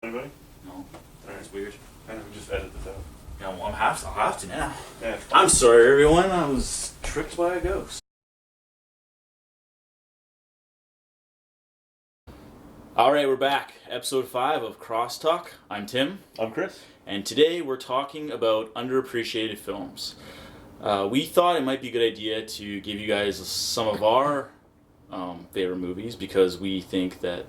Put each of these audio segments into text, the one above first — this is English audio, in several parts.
Anybody? No. That's weird. I know, just edit this out. Yeah, well, I'll have to now. Yeah. I'm sorry, everyone. I was tricked by a ghost. All right, we're back. Episode 5 of Crosstalk. I'm Tim. I'm Chris. And today we're talking about underappreciated films. We thought it might be a good idea to give you guys some of our favorite movies because we think that,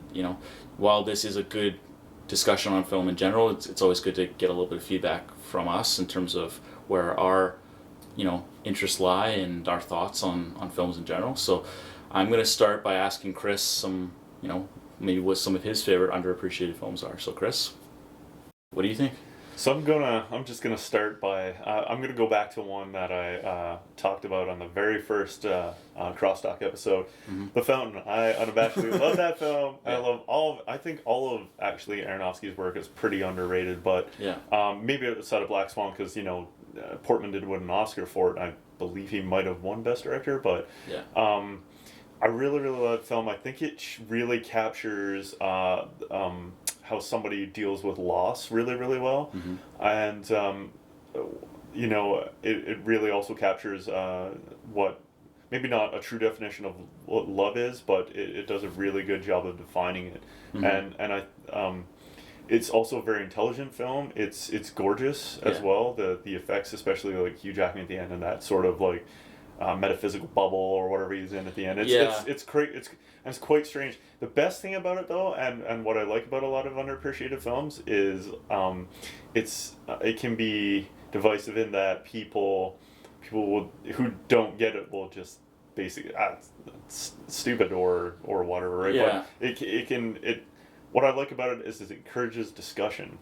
while this is a good discussion on film in general, it's always good to get a little bit of feedback from us in terms of where our, interests lie and our thoughts on films in general. So I'm going to start by asking Chris some, maybe what some of his favorite underappreciated films are. So Chris, what do you think? So I'm just gonna start by I'm gonna go back to one that I talked about on the very first Crosstalk episode, The Fountain. I unabashedly love that film. Yeah. I think all of actually Aronofsky's work is pretty underrated, but maybe outside of Black Swan because Portman did win an Oscar for it. I believe he might have won Best Director, but I really love the film. I think it really captures how somebody deals with loss really well, and it really also captures what maybe not a true definition of what love is, but it does a really good job of defining it, and it's also a very intelligent film. It's gorgeous as well. The effects, especially like Hugh Jackman at the end and that sort of like metaphysical bubble or whatever he's in at the end. It's great. It's quite strange. The best thing about it though, and what I like about a lot of underappreciated films is it can be divisive in that people who don't get it will just basically it's stupid or whatever, right? Yeah. But what I like about it is it encourages discussion.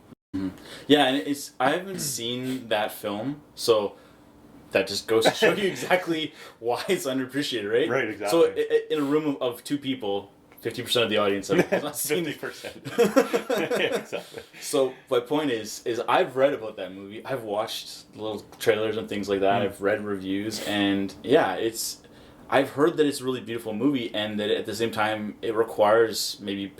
Yeah, and I haven't seen that film, so that just goes to show you exactly why it's underappreciated, right? Right, exactly. So in a room of 2 people, 50% of the audience have not seen 50%. Yeah, exactly. So my point is I've read about that movie. I've watched little trailers and things like that. I've read reviews, and I've heard that it's a really beautiful movie, and that at the same time it requires maybe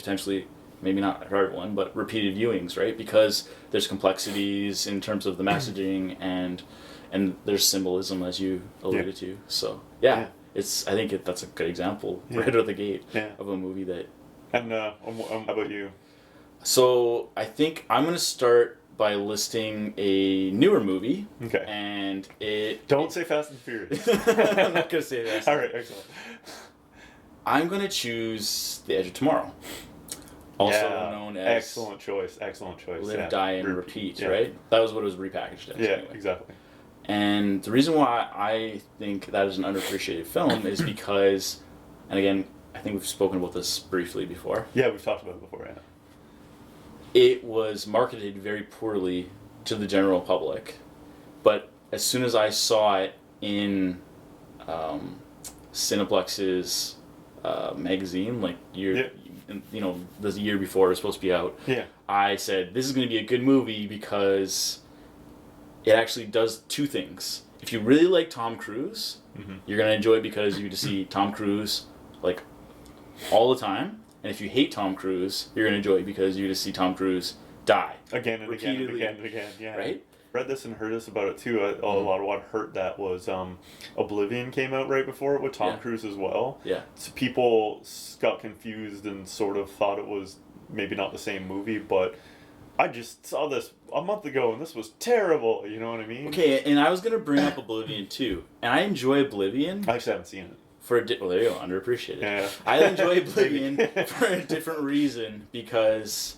not for everyone, but repeated viewings, right? Because there's complexities in terms of the messaging and there's symbolism, as you alluded to. So I think that's a good example right out of the gate of a movie that. And how about you? So I think I'm gonna start by listing a newer movie. Okay. And don't say Fast and Furious. I'm not gonna say that. All right, excellent. I'm gonna choose The Edge of Tomorrow. Also known as excellent choice. Live, Die, and Repeat, right? That was what it was repackaged as. Yeah, anyway. exactly. And the reason why I think that is an underappreciated film is because, and again, I think we've spoken about this briefly before. Yeah, we've talked about it before, yeah. It was marketed very poorly to the general public, but as soon as I saw it in Cineplex's magazine, like the year before it was supposed to be out, I said, this is going to be a good movie because it actually does 2 things. If you really like Tom Cruise, you're going to enjoy it because you get to see Tom Cruise like all the time. And if you hate Tom Cruise, you're going to enjoy it because you get to see Tom Cruise die. Again and repeatedly. again, yeah. Right? Read this and heard this about it too. A lot of what hurt that was Oblivion came out right before it with Tom Cruise as well. Yeah. So people got confused and sort of thought it was maybe not the same movie, but I just saw this a month ago and this was terrible. You know what I mean? Okay, and I was going to bring up Oblivion too. And I enjoy Oblivion. I actually haven't seen it. Well, there you go, underappreciated. Yeah. I enjoy Oblivion for a different reason because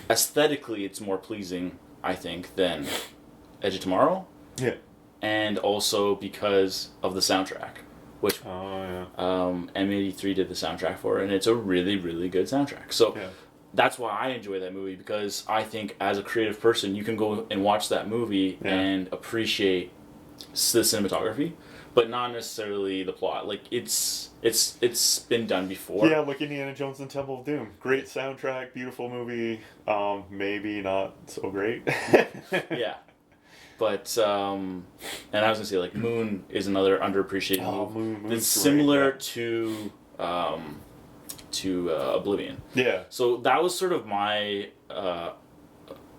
aesthetically it's more pleasing, I think, than Edge of Tomorrow. Yeah. And also because of the soundtrack, which M83 did the soundtrack for, and it's a really, really good soundtrack. So that's why I enjoy that movie, because I think as a creative person, you can go and watch that movie and appreciate the cinematography, but not necessarily the plot. Like it's been done before. Yeah, like Indiana Jones and Temple of Doom. Great soundtrack, beautiful movie. Maybe not so great. Yeah, but and I was gonna say like Moon is another underappreciated movie. Moon's it's similar to to Oblivion. Yeah. So that was sort of my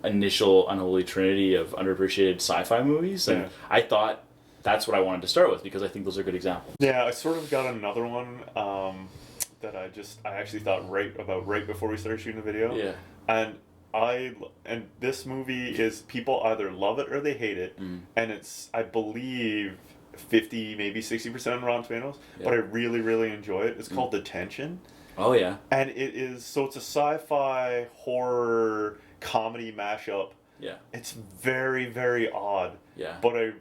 initial unholy trinity of underappreciated sci-fi movies, and I thought that's what I wanted to start with because I think those are good examples. Yeah, I sort of got another one that I actually thought right before we started shooting the video. Yeah. And this movie is, people either love it or they hate it, and it's, I believe, 50 maybe 60% on Rotten Tomatoes, but I really really enjoy it. It's called Detention. Oh yeah. And it's a sci-fi horror comedy mashup. Yeah. It's very very odd. Yeah. But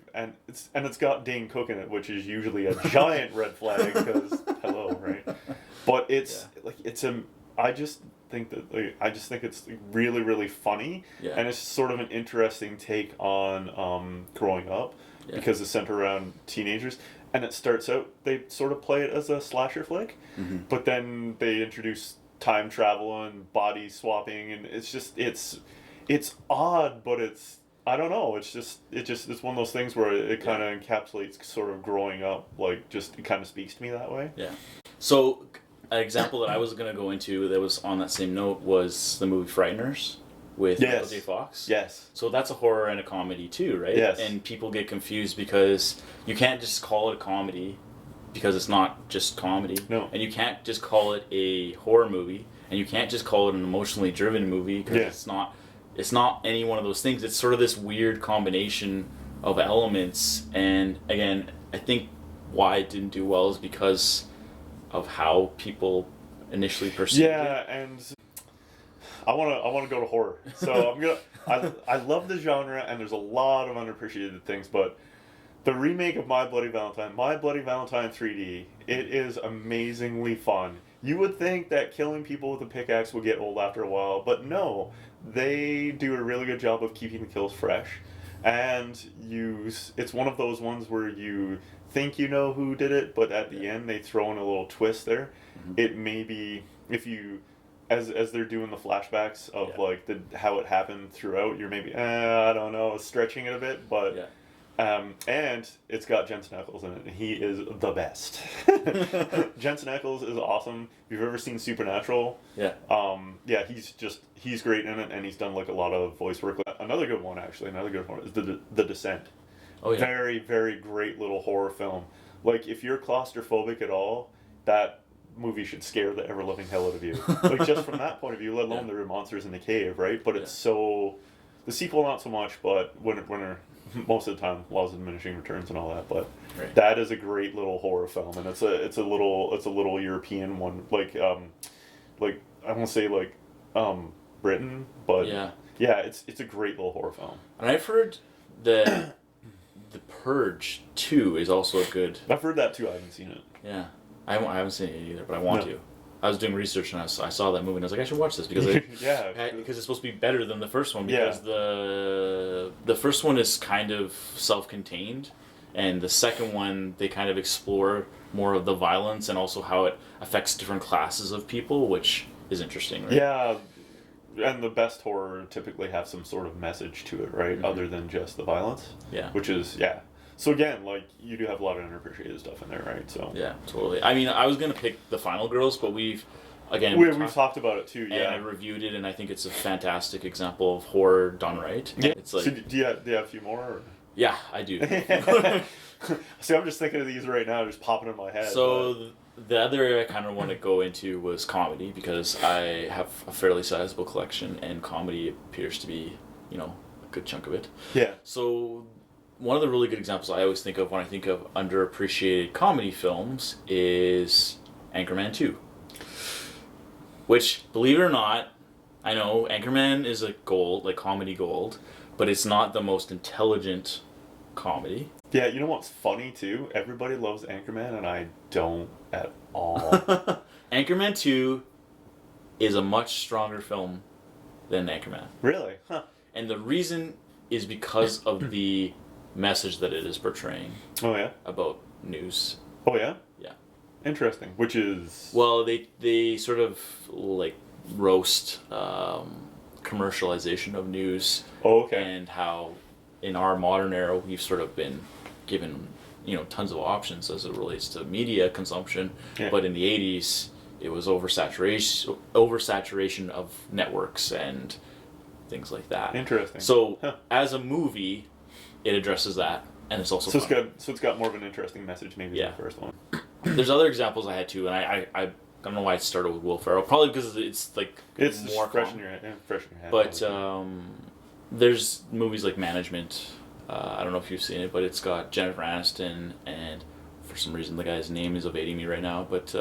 it's got Dane Cook in it, which is usually a giant red flag because hello, right? But it's I just think it's really really funny, and it's sort of an interesting take on growing up because it's centered around teenagers. And it starts out, they sort of play it as a slasher flick, but then they introduce time travel and body swapping, and it's odd, but it's, I don't know, it's one of those things where it kind of encapsulates sort of growing up, like, just, it kind of speaks to me that way. Yeah. So, an example that I was going to go into that was on that same note was the movie Frighteners with Michael J. Fox. Yes. So that's a horror and a comedy too, right? Yes. And people get confused because you can't just call it a comedy because it's not just comedy. No. And you can't just call it a horror movie, and you can't just call it an emotionally driven movie because it's not any one of those things. It's sort of this weird combination of elements, and again, I think why it didn't do well is because of how people initially perceived it. Yeah, and I want to go to horror. So I love the genre, and there's a lot of underappreciated things, but the remake of My Bloody Valentine 3D, it is amazingly fun. You would think that killing people with a pickaxe would get old after a while, but no. They do a really good job of keeping the kills fresh, and it's one of those ones where you think you know who did it, but at the end they throw in a little twist there. It may be, if you, as they're doing the flashbacks of like how it happened throughout, you're maybe I don't know, stretching it a bit, but and it's got Jensen Ackles in it, and he is the best. Jensen Ackles is awesome. If you've ever seen Supernatural, he's great in it, and he's done like a lot of voice work. Another good one is The Descent. Oh yeah. Very very great little horror film. Like, if you're claustrophobic at all, that movie should scare the ever loving hell out of you. Like, just from that point of view, let alone there are monsters in the cave, right? But it's so, the sequel not so much, but when most of the time laws of diminishing returns and all that, but that is a great little horror film, and it's a little European one, like I won't say like Britain, but it's a great little horror film. And I've heard that The Purge 2 is also a good. I've heard that too. I haven't seen it. Yeah, I haven't seen it either, but I want to. I was doing research and I saw that movie and I was like, I should watch this because because it's supposed to be better than the first one, because the first one is kind of self-contained, and the second one they kind of explore more of the violence and also how it affects different classes of people, which is interesting, right? Yeah, and the best horror typically have some sort of message to it, right? Other than just the violence. Yeah. Which is So again, like, you do have a lot of underappreciated stuff in there, right? So yeah, totally. I mean, I was gonna pick The Final Girls, but we've talked about it too. And I reviewed it, and I think it's a fantastic example of horror done right. Yeah. It's like, so do you have a few more? Or? Yeah, I do. See, I'm just thinking of these right now, just popping in my head. So the other area I kind of want to go into was comedy, because I have a fairly sizable collection, and comedy appears to be, a good chunk of it. Yeah. So one of the really good examples I always think of when I think of underappreciated comedy films is Anchorman II. Which, believe it or not, I know Anchorman is comedy gold, but it's not the most intelligent comedy. Yeah, you know what's funny too? Everybody loves Anchorman, and I don't at all. Anchorman 2 is a much stronger film than Anchorman. Really? Huh. And the reason is because of the message that it is portraying. Oh yeah? About news. Oh yeah? Yeah. Interesting. Which is... Well, they sort of roast commercialization of news. Oh, okay. And how in our modern era we've sort of been given tons of options as it relates to media consumption. Yeah. But in the 80s, it was oversaturation of networks and things like that. Interesting. So as a movie, it addresses that, and it's also fun. It's got more of an interesting message maybe than the first one. There's other examples I had too, and I don't know why I started with Will Ferrell. Probably because it's like it's more fresh in your head. But there's movies like Management. I don't know if you've seen it, but it's got Jennifer Aniston, and for some reason the guy's name is evading me right now. But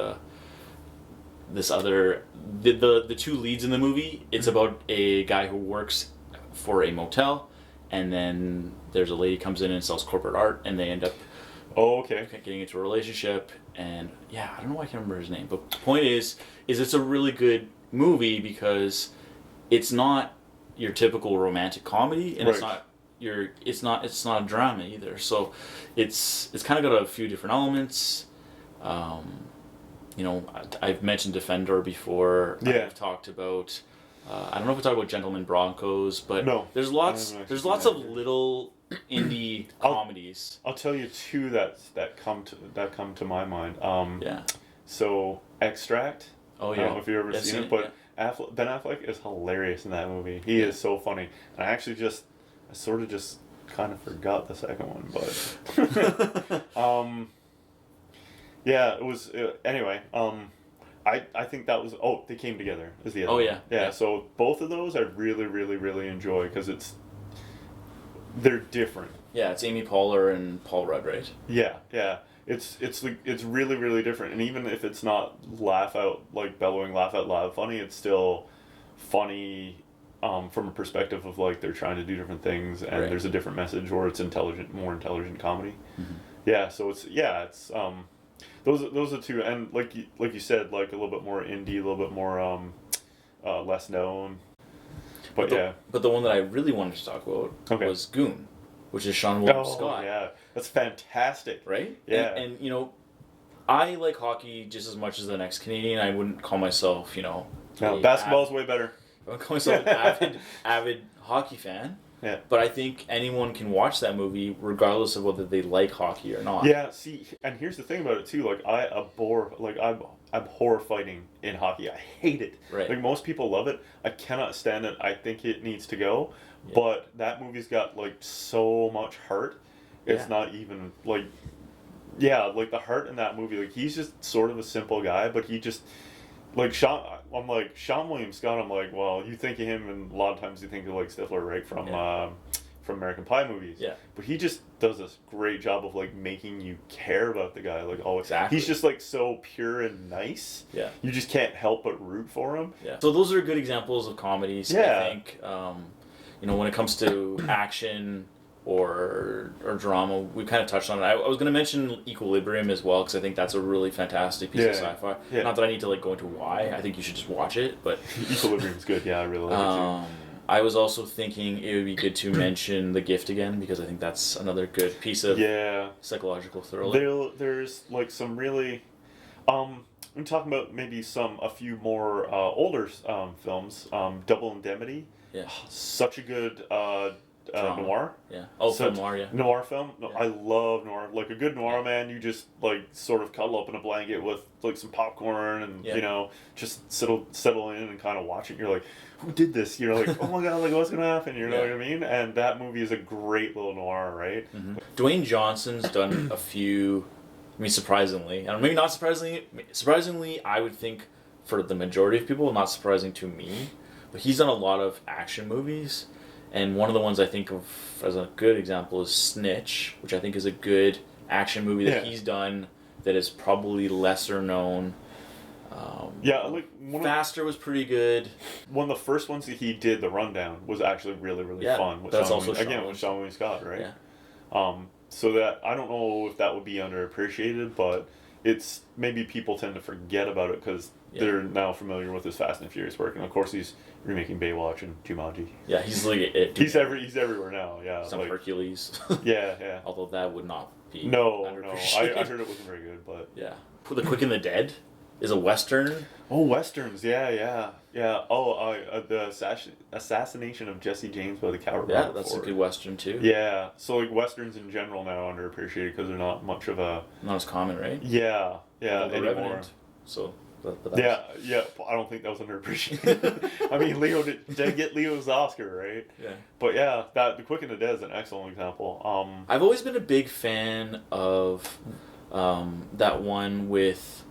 this other the two leads in the movie. It's about a guy who works for a motel, and then there's a lady comes in and sells corporate art, and they end up getting into a relationship. And I don't know why I can't remember his name, but the point is it's a really good movie because it's not your typical romantic comedy, and it's not a drama either. So it's kind of got a few different elements. I've mentioned Defender before. I've talked about I don't know if we talk about Gentlemen Broncos, but there's lots of little indie comedies. I'll tell you two that come to my mind. So Extract. Oh yeah. I don't know if you've ever seen it, but Ben Affleck is hilarious in that movie. He is so funny. And I sort of just kind of forgot the second one, but it was anyway. I think that was They Came Together is the other one. Yeah. So both of those I really, really, really enjoy because they're different. Yeah, it's Amy Poehler and Paul Rudd, right? Yeah. It's really, really different, and even if it's not laugh out loud funny, it's still funny from a perspective of like they're trying to do different things, and there's a different message, or it's more intelligent comedy. Mm-hmm. Yeah, so it's those are two, and like you said, like a little bit more indie, a little bit more less known. But the one that I really wanted to talk about was Goon, which is Sean William Scott. Yeah, that's fantastic. Right? Yeah. And I like hockey just as much as the next Canadian. I wouldn't call myself, basketball's way better. I wouldn't call myself an avid hockey fan. Yeah. But I think anyone can watch that movie regardless of whether they like hockey or not. Yeah, see, and here's the thing about it too, like I abhor fighting in hockey. I hate it. Right. Like most people love it. I cannot stand it. I think it needs to go. Yeah. But that movie's got like so much heart. It's not even like like the heart in that movie, like he's just sort of a simple guy, but he just like Sean William Scott, I'm like, well, you think of him and a lot of times you think of like Stifler, right, from American Pie movies. Yeah. But he just does this great job of like making you care about the guy. Like exactly. He's just like so pure and nice. Yeah. You just can't help but root for him. Yeah. So those are good examples of comedies, I think. When it comes to action or drama, we kind of touched on it. I was going to mention Equilibrium as well because I think that's a really fantastic piece of sci-fi. Yeah. Not that I need to like go into why. I think you should just watch it. But Equilibrium's good. Yeah, I really like it too. I was also thinking it would be good to mention The Gift again because I think that's another good piece of psychological thriller. There's like some really, I'm talking about maybe a few more older films. Double Indemnity. Yeah. Such a good noir. Yeah. Oh, film noir, yeah. Noir film. No, yeah. I love noir. Like a good noir, man, you just like sort of cuddle up in a blanket with like some popcorn and just settle in and kind of watch it. You're like, who did this? You're like, oh my god, like what's gonna happen? You know what I mean? And that movie is a great little noir, right? Mm-hmm. Dwayne Johnson's done a few. I mean, surprisingly, and maybe not surprisingly. Surprisingly, I would think for the majority of people, not surprising to me. But he's done a lot of action movies, and one of the ones I think of as a good example is Snitch, which I think is a good action movie that he's done that is probably lesser known. Faster was pretty good. One of the first ones that he did, The Rundown, was actually really, really fun. That's also with Sean William Scott, right? Yeah. So that I don't know if that would be underappreciated, but it's maybe people tend to forget about it because they're now familiar with his Fast and Furious work, and of course he's remaking Baywatch and Jumanji. Yeah, he's like he's everywhere now. Yeah, some Hercules. Yeah. Although that would not be. No. I heard it wasn't very good, but yeah. The Quick and the Dead is a western. Oh, westerns! Yeah. Oh, the assassination of Jesse James by the Coward. Yeah, that's a good western too. Yeah, so like westerns in general now underappreciated because they're not much of a. Not as common, right? Yeah, anymore. Revenant. So But Yeah. I don't think that was underappreciated. I mean, Leo did get Leo's Oscar, right? Yeah. But yeah, The Quick and the Dead is an excellent example. I've always been a big fan of that one with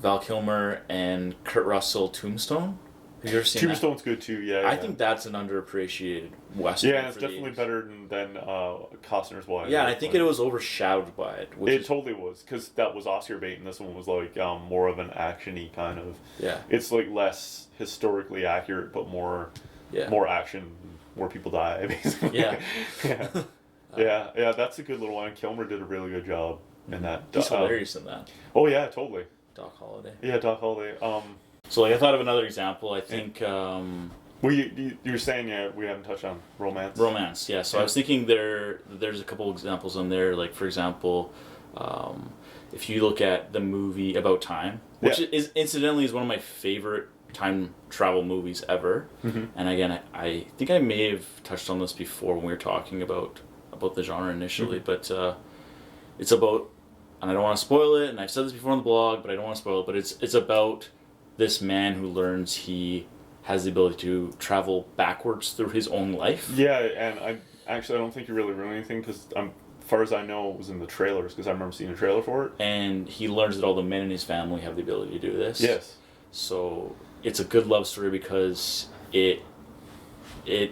Val Kilmer and Kurt Russell, Tombstone. Have you ever seen Tombstone's good too. Yeah. I think that's an underappreciated Western. Yeah, and it's definitely better than Costner's Wife. Yeah, and I think it was overshadowed by it. It totally was, because that was Oscar bait, and this one was like more of an action-y kind of. Yeah. It's like less historically accurate, but more action, more people die, basically. Yeah. Yeah. That's a good little one. Kilmer did a really good job in that. He's hilarious in that. Oh yeah, totally. Doc Holliday. Yeah, Doc Holliday. So like I thought of another example. I think. Well, you were saying we haven't touched on romance. Romance, yeah. So I was thinking there's a couple examples on there. Like for example, if you look at the movie About Time, which is incidentally is one of my favorite time travel movies ever. Mm-hmm. And again, I think I may have touched on this before when we were talking about the genre initially, but it's about, and I don't want to spoil it, and I've said this before on the blog, but I don't want to spoil it. But it's about this man who learns he has the ability to travel backwards through his own life. Yeah, and I don't think you really ruined anything, because as far as I know, it was in the trailers, because I remember seeing a trailer for it. And he learns that all the men in his family have the ability to do this. Yes. So it's a good love story because it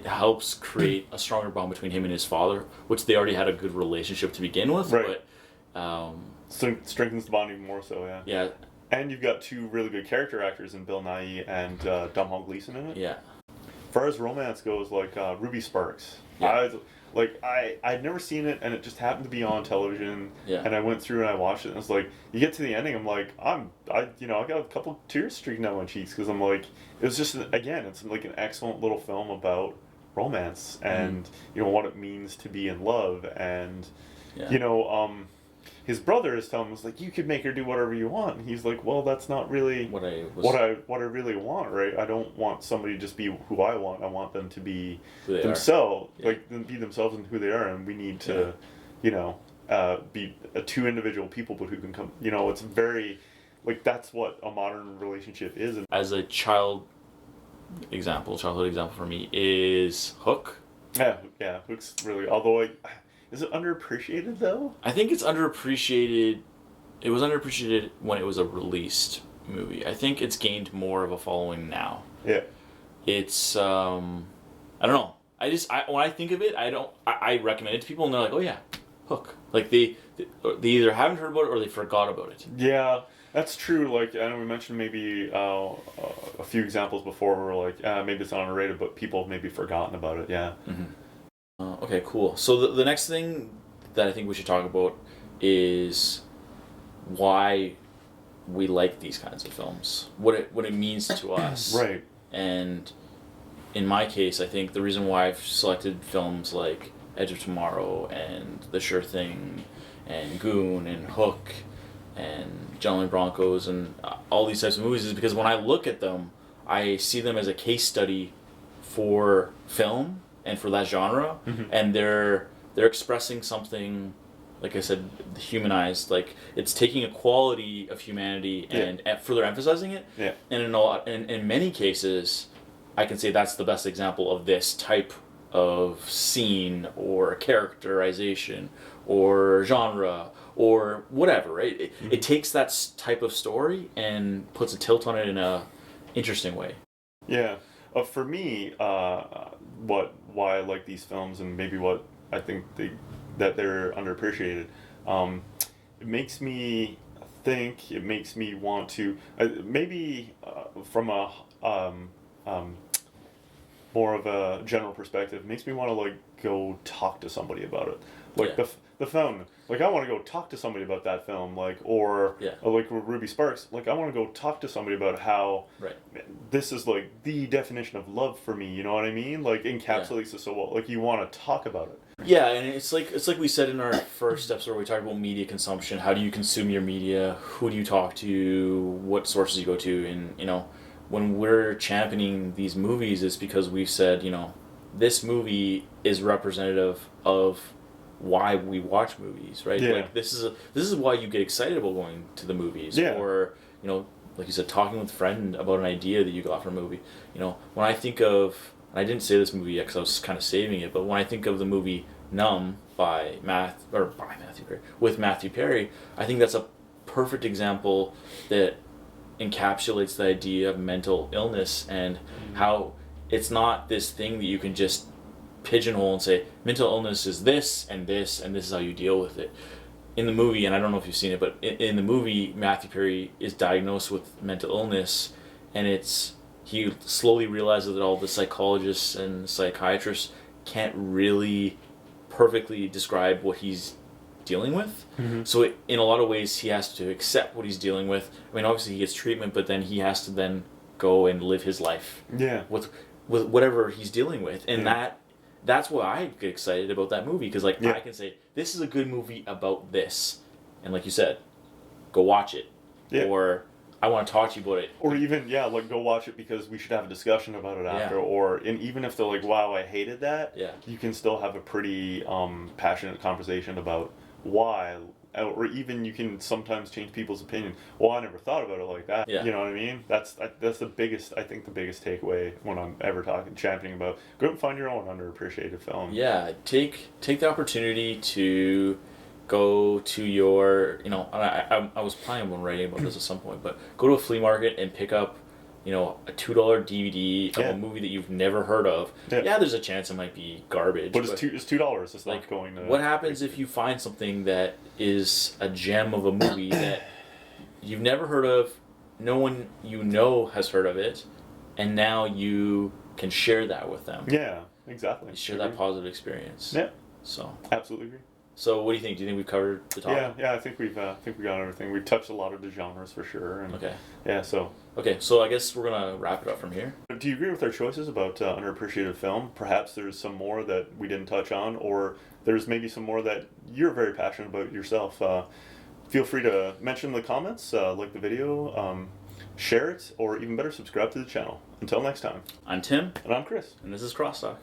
helps create a stronger bond between him and his father, which they already had a good relationship to begin with. Right. But strengthens the bond even more so, yeah. Yeah. And you've got two really good character actors in Bill Nighy and Domhnall Gleeson in it. Yeah. As far as romance goes, like Ruby Sparks. Yeah. I'd never seen it, and it just happened to be on television. Yeah. And I went through and I watched it, and it's like, you get to the ending, I'm like, I got a couple tears streaking down my cheeks, because I'm like, it was just it's like an excellent little film about romance and what it means to be in love, and his brother is telling him, was like, you could make her do whatever you want, and he's like, well, that's not really what I really want, right? I don't want somebody to just be who I want. I want them to be themselves, be themselves and who they are, and we need to, be two individual people, but who can come. It's very, like, that's what a modern relationship is. As a childhood example for me is Hook. Yeah, Hook's really, although is it underappreciated though? I think it's underappreciated. It was underappreciated when it was a released movie. I think it's gained more of a following now. Yeah. It's I don't know. When I think of it, I recommend it to people and they're like, oh yeah, Hook. Like they either haven't heard about it or they forgot about it. Yeah, that's true. Like, I know we mentioned maybe a few examples before where we're like, maybe it's not underrated, but people have maybe forgotten about it. Yeah. Mm-hmm. Okay, cool. So the next thing that I think we should talk about is why we like these kinds of films. What it means to us. Right. And in my case, I think the reason why I've selected films like Edge of Tomorrow and The Sure Thing and Goon and Hook and Gentlemen Broncos and all these types of movies is because when I look at them, I see them as a case study for film and for that genre, and they're expressing something, like I said, humanized. Like, it's taking a quality of humanity and further emphasizing it. Yeah. And in many cases, I can say that's the best example of this type of scene or characterization or genre or whatever. Right? It takes that type of story and puts a tilt on it in a interesting way. Yeah. For me, why I like these films, and maybe what I think that they're underappreciated, it makes me think. It makes me want to maybe from a more of a general perspective, makes me want to like go talk to somebody about it, like the film. Like, I want to go talk to somebody about that film, like, or like with Ruby Sparks, like, I want to go talk to somebody about how this is like the definition of love for me. You know what I mean? Like, encapsulates it so well. Like, you want to talk about it. Yeah, and it's like we said in our first episode where we talked about media consumption. How do you consume your media? Who do you talk to? What sources you go to? And when we're championing these movies, it's because we've said, this movie is representative of why we watch movies, right? Yeah. Like, this is why you get excited about going to the movies, or like you said, talking with a friend about an idea that you got from a movie. When I think of, and I didn't say this movie yet because I was kind of saving it, but when I think of the movie Numb with Matthew Perry, I think that's a perfect example that encapsulates the idea of mental illness and how it's not this thing that you can just pigeonhole and say mental illness is this and this and this is how you deal with it. In the movie, and I don't know if you've seen it, but in the movie, Matthew Perry is diagnosed with mental illness, and he slowly realizes that all the psychologists and psychiatrists can't really perfectly describe what he's dealing with. Mm-hmm. So in a lot of ways, he has to accept what he's dealing with. I mean, obviously he gets treatment, but then he has to then go and live his life with whatever he's dealing with, and that's why I get excited about that movie, because I can say this is a good movie about this, and like you said, go watch it, or I want to talk to you about it, or even go watch it because we should have a discussion about it after, and even if they're like, wow, I hated that, you can still have a pretty passionate conversation about why. Or even you can sometimes change people's opinion. Well, I never thought about it like that. Yeah. You know what I mean? That's the biggest, I think the biggest takeaway when I'm ever championing about go out and find your own underappreciated film. Yeah, take the opportunity to go to your, I was planning on writing about this at some point, but go to a flea market and pick up, a $2 DVD of a movie that you've never heard of. Yeah, there's a chance it might be garbage. But it's $2. It's like, not going to... What happens if you find something that is a gem of a movie that you've never heard of, no one has heard of it, and now you can share that with them? Yeah, exactly. Share that positive experience. Yeah. So. Absolutely agree. So what do you think? Do you think we've covered the topic? Yeah, I think we got everything. We've touched a lot of the genres for sure. And okay. Yeah, so. Okay, so I guess we're gonna wrap it up from here. Do you agree with our choices about underappreciated film? Perhaps there's some more that we didn't touch on, or there's maybe some more that you're very passionate about yourself. Feel free to mention in the comments, like the video, share it, or even better, subscribe to the channel. Until next time. I'm Tim. And I'm Chris. And this is Crosstalk.